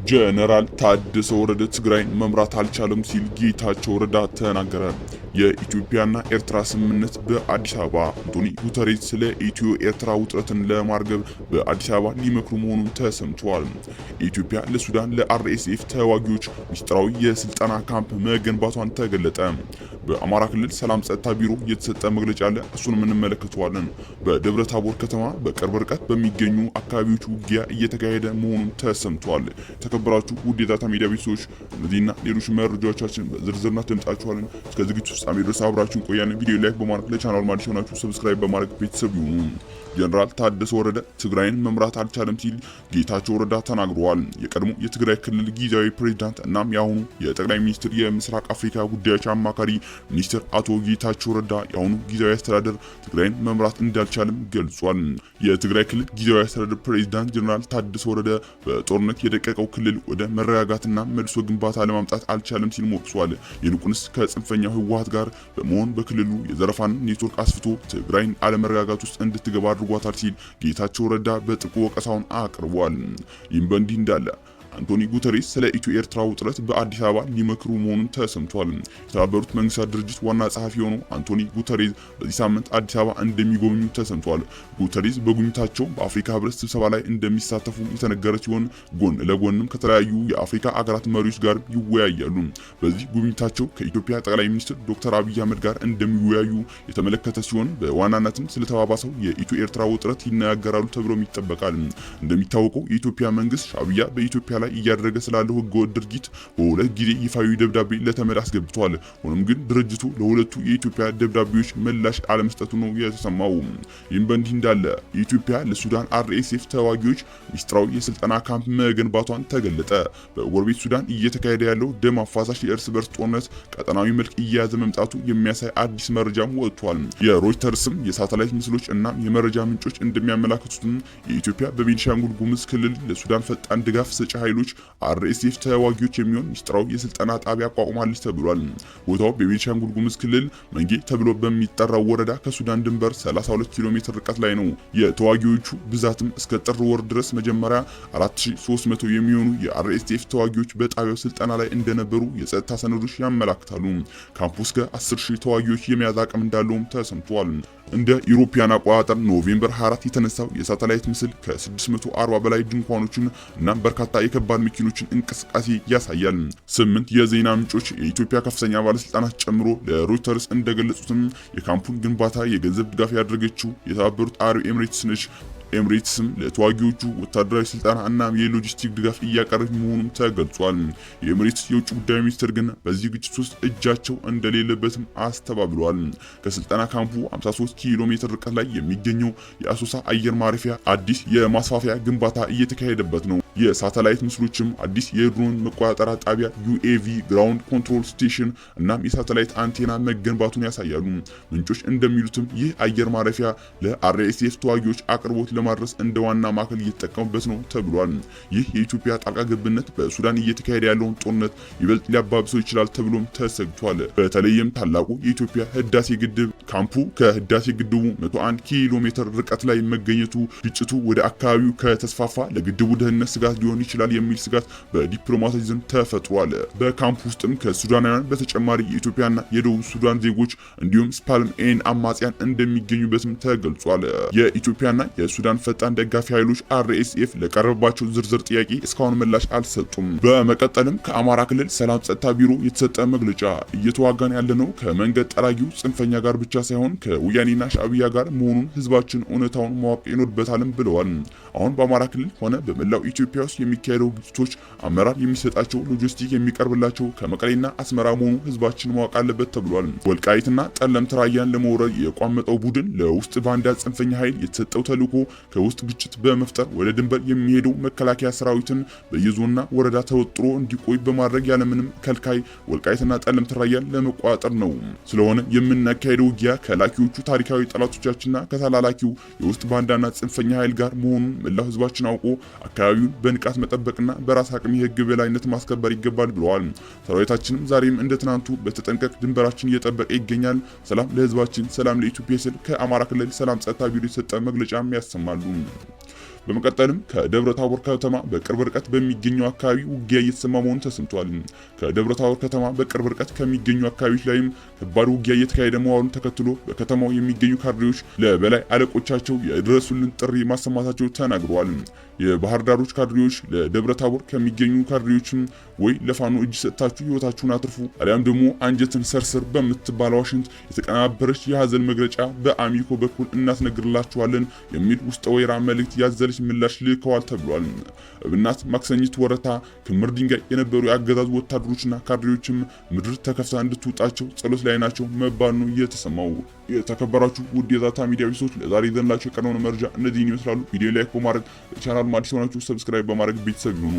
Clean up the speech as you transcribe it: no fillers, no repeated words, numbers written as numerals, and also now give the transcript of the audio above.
ጀነራል ታደሰ ወረደ ትግራይን መምራት አልቻለም ሲል ጌታቸው ረዳ ተናገረ። የኢትዮጵያና ኤርትራ ስምምነት በአዲስ አበባ አንቶኒ ጉተሬስ ስለ ኢትዮ ኤርትራ ውጥረትን ለማርገብ በአዲስ አበባ ሊመክሩ መሆኑን ተሰምቷል። ኢትዮጵያ ለሱዳን ለአርኤስኤፍ ተዋጊዎች ሚስጥራዊ የስልጠና ካምፕ መገንባቷን ተገለጠ። በአማራ ክልል ሰላም ጸጥታ ቢሮ የተሰጠ መግለጫ አለ፣ እሱንም እንመለከተዋለን። በደብረ ታቦር ከተማ በቅርብ ርቀት በሚገኙ አካባቢዎች ውጊያ እየተካሄደ መሆኑን ተሰምቷል። ተከበራችሁ ውድ የዳታ ሚዲያ ቤተሰቦች እነዚህና ሌሎች መረጃዎቻችን በዝርዝርና ተምጣችኋለን። እስከ ዝግጅቱ ፍጻሜ ድረስ አብራችሁን ቆያለን። ቪዲዮ ላይክ በማድረግ ለቻናሉ አዲስ ሆናችሁ ሰብስክራይብ በማድረግ ቤተሰብ ይሁኑ። ጀነራል ታደሰ ወረደ ትግራይን መምራት አልቻለም ሲል ጌታቸው ረዳ ተናግረዋል። የቀድሞ የትግራይ ክልል ጊዜያዊ ፕሬዝዳንት እናም የአሁኑ የጠቅላይ ሚኒስትር የምስራቅ አፍሪካ ጉዳዮች አማካሪ ሚኒስትር አቶ ጌታቸው ረዳ የአሁኑ ጊዜያዊ አስተዳደር ትግራይን መምራት እንዳልቻለም ገልጿል። የትግራይ ክልል ጊዜያዊ አስተዳደር ፕሬዝዳንት ጀነራል ታደሰ ወረደ በጦርነት የደቀቀው ክልል ወደ መረጋጋትና መልሶ ግንባታ ለማምጣት አልቻለም ሲል ሞቅሷል። ይልቁንስ ከጽንፈኛው ህወሓት ጋር በመሆን በክልሉ የዘረፋን ኔትወርክ አስፍቶ ትግራይን አለመረጋጋት ውስጥ እንድትገባ አድርጓታል ሲል ጌታቸው ረዳ በጥብቅ ወቀሳውን አቅርቧል። ይህም በእንዲህ እንዳለ አንቶኒ ጉተሬስ ስለ ኢትዮ ኤርትራ ውጥረት በአዲስ አበባ ሊመክሩ መሆኑን ተሰምቷል። የተባበሩት መንግስታት ድርጅት ዋና ጸሐፊ የሆነው አንቶኒ ጉተሬስ በዚህ ሳምንት አዲስ አበባ እንደሚጎበኙ ተሰምቷል። ጉተሬስ በጉብኝታቸው በአፍሪካ ህብረት ስብሰባ ላይ እንደሚሳተፉ የተነገረ ሲሆን ጎን ለጎንም ከተለያዩ የአፍሪካ አገራት መሪዎች ጋር ይወያያሉ። በዚህ ጉብኝታቸው ከኢትዮጵያ ጠቅላይ ሚኒስትር ዶክተር አብይ አህመድ ጋር እንደሚወያዩ የተመለከተ ሲሆን በዋናነትም ስለተባባሰው የኢትዮ ኤርትራ ውጥረት ይነጋገራሉ ተብሎም ይጠበቃል። እንደሚታወቀው የኢትዮጵያ መንግስት ሻዕቢያ በኢትዮጵያ ላይ እያደረገ ስላለው ህገወጥ ድርጊት በሁለት ጊዜ ይፋዊ ደብዳቤ ለተመድ አስገብቷል። ሆኖም ግን ድርጅቱ ለሁለቱ የኢትዮጵያ ደብዳቤዎች ምላሽ አለመስጠቱ ነው የተሰማው። ይህም በእንዲህ እንዳለ ኢትዮጵያ ለሱዳን አርኤስኤፍ ተዋጊዎች ሚስጥራዊ የስልጠና ካምፕ መገንባቷን ተገለጠ። በጎረቤት ሱዳን እየተካሄደ ያለው ደም አፋሳሽ የእርስ በርስ ጦርነት ቀጠናዊ መልክ እየያዘ መምጣቱ የሚያሳይ አዲስ መረጃም ወጥቷል። የሮይተርስም የሳተላይት ምስሎች እና የመረጃ ምንጮች እንደሚያመላክቱትም የኢትዮጵያ በቤኒሻንጉል ጉሙዝ ክልል ለሱዳን ፈጣን ድጋፍ ሰጪ ኃይሎች አርኤስኤፍ ተዋጊዎች የሚሆን ሚስጥራዊ የስልጠና ጣቢያ አቋቁማለች ተብሏል። ቦታው በቤኒሻንጉል ጉሙዝ ክልል መንጌ ተብሎ በሚጠራው ወረዳ ከሱዳን ድንበር 32 ኪሎ ሜትር ርቀት ላይ ነው። የተዋጊዎቹ ብዛትም እስከ ጥር ወር ድረስ መጀመሪያ 4300 የሚሆኑ የአርኤስኤፍ ተዋጊዎች በጣቢያው ስልጠና ላይ እንደነበሩ የጸጥታ ሰነዶች ያመላክታሉ። ካምፑ እስከ 10000 ተዋጊዎች የመያዝ አቅም እንዳለውም ተሰምቷል። እንደ ኢሮፒያን አቆጣጠር ኖቬምበር 24 የተነሳው የሳተላይት ምስል ከ640 በላይ ድንኳኖችን እና በርካታ የከባድ መኪኖችን እንቅስቃሴ ያሳያል። 8 የዜና ምንጮች የኢትዮጵያ ከፍተኛ ባለስልጣናት ጨምሮ ለሮይተርስ እንደገለጹትም የካምፑን ግንባታ የገንዘብ ድጋፍ ያደረገችው የተባበሩት አረብ ኤምሬትስ ነች። ኤምሬትስም ለተዋጊዎቹ ወታደራዊ ስልጠና እና የሎጂስቲክ ድጋፍ እያቀረበች መሆኑም ተገልጿል። የኤምሬትስ የውጭ ጉዳይ ሚኒስትር ግን በዚህ ግጭት ውስጥ እጃቸው እንደሌለበትም አስተባብሏል። ከስልጠና ካምፑ 53 ኪሎ ሜትር ርቀት ላይ የሚገኘው የአሶሳ አየር ማረፊያ አዲስ የማስፋፊያ ግንባታ እየተካሄደበት ነው። የሳተላይት ምስሎችም አዲስ የድሮን መቆጣጠሪያ ጣቢያ ዩኤቪ ግራውንድ ኮንትሮል ስቴሽን እናም የሳተላይት አንቴና መገንባቱን ያሳያሉ። ምንጮች እንደሚሉትም ይህ አየር ማረፊያ ለአርኤስኤፍ ተዋጊዎች አቅርቦት ለማድረስ እንደ ዋና ማዕከል እየተጠቀሙበት ነው ተብሏል። ይህ የኢትዮጵያ ጣልቃ ገብነት በሱዳን እየተካሄደ ያለውን ጦርነት ይበልጥ ሊያባብሰው ይችላል ተብሎም ተሰግቷል። በተለይም ታላቁ የኢትዮጵያ ህዳሴ ግድብ ካምፑ ከህዳሴ ግድቡ 101 ኪሎ ሜትር ርቀት ላይ መገኘቱ ግጭቱ ወደ አካባቢው ከተስፋፋ ለግድቡ ደህንነት ስጋት ሊሆን ይችላል የሚል ስጋት በዲፕሎማቶች ዘንድ ተፈጥሯል። በካምፕ ውስጥም ከሱዳናውያን በተጨማሪ የኢትዮጵያና የደቡብ ሱዳን ዜጎች እንዲሁም ስፓልም ኤን አማጽያን እንደሚገኙበትም ተገልጿል። የኢትዮጵያና የሱዳን ፈጣን ደጋፊ ኃይሎች አርኤስኤፍ ለቀረበባቸው ዝርዝር ጥያቄ እስካሁን ምላሽ አልሰጡም። በመቀጠልም ከአማራ ክልል ሰላም ጸጥታ ቢሮ የተሰጠ መግለጫ እየተዋጋን ያለነው ከመንገድ ጠራጊው ጽንፈኛ ጋር ብቻ ሳይሆን ከወያኔና ሻዕቢያ ጋር መሆኑን ህዝባችን እውነታውን ማወቅ ይኖርበታልም ብለዋል። አሁን በአማራ ክልል ሆነ በመላው ኢትዮጵያ ውስጥ የሚካሄደው ግጭቶች አመራር የሚሰጣቸው ሎጂስቲክ የሚቀርብላቸው ከመቀሌና አስመራ መሆኑ ህዝባችን ማወቅ አለበት ተብሏል። ወልቃይትና ጠለምት ራያን ለመውረድ የቋመጠው ቡድን ለውስጥ ባንዳ ጽንፈኛ ኃይል የተሰጠው ተልዕኮ ከውስጥ ግጭት በመፍጠር ወደ ድንበር የሚሄደው መከላከያ ሰራዊትን በየዞንና ወረዳ ተወጥሮ እንዲቆይ በማድረግ ያለምንም ከልካይ ወልቃይትና ጠለምት ራያን ለመቆጣጠር ነው። ስለሆነ የምናካሄደው ውጊያ ከላኪዎቹ ታሪካዊ ጠላቶቻችንና ከተላላኪው የውስጥ ባንዳና ጽንፈኛ ኃይል ጋር መሆኑን መላው ህዝባችን አውቆ አካባቢውን በንቃት መጠበቅና በራስ አቅም የህግ በላይነት ማስከበር ይገባል ብለዋል። ሰራዊታችንም ዛሬም እንደ ትናንቱ በተጠንቀቅ ድንበራችን እየጠበቀ ይገኛል። ሰላም ለህዝባችን፣ ሰላም ለኢትዮጵያ ስል ከአማራ ክልል ሰላም ጸጥታ ቢሮ የተሰጠ መግለጫም ያሰማሉ። በመቀጠልም ከደብረ ታቦር ከተማ በቅርብ ርቀት በሚገኘው አካባቢ ውጊያ እየተሰማ መሆኑ ተሰምቷል። ከደብረ ታቦር ከተማ በቅርብ ርቀት ከሚገኙ አካባቢዎች ላይም ከባድ ውጊያ እየተካሄደ መሆኑን ተከትሎ በከተማው የሚገኙ ካድሬዎች ለበላይ አለቆቻቸው የድረሱልን ጥሪ ማሰማታቸው ተናግረዋል። የባህር ዳሮች ካድሬዎች ለደብረ ታቦር ከሚገኙ ካድሬዎችም ወይ ለፋኖ እጅ ሰጥታችሁ ህይወታችሁን አትርፉ አሊያም ደግሞ አንጀትን ሰርስር በምትባለው ዋሽንት የተቀናበረች የሀዘን መግለጫ በአሚኮ በኩል እናስነግርላችኋለን የሚል ውስጠ ወይራ መልእክት ያዘለች ምላሽ ልከዋል ተብሏል። እብናት፣ ማክሰኝት፣ ወረታ ክምር ድንጋይ የነበሩ የአገዛዙ ወታደሮችና ካድሬዎችም ምድር ተከፍታ እንድትውጣቸው ጸሎት ላይ ናቸው መባል ነው የተሰማው። የተከበራችሁ ውድ የዛታ ሚዲያ ቤተሰቦች ለዛሬ ይዘንላችሁ የቀረበው መረጃ እነዚህን ይመስላሉ። ቪዲዮ ላይክ በማድረግ ቻናል አዲስ ሆናችሁ ሰብስክራይብ በማድረግ ቤተሰብ ይሁኑ።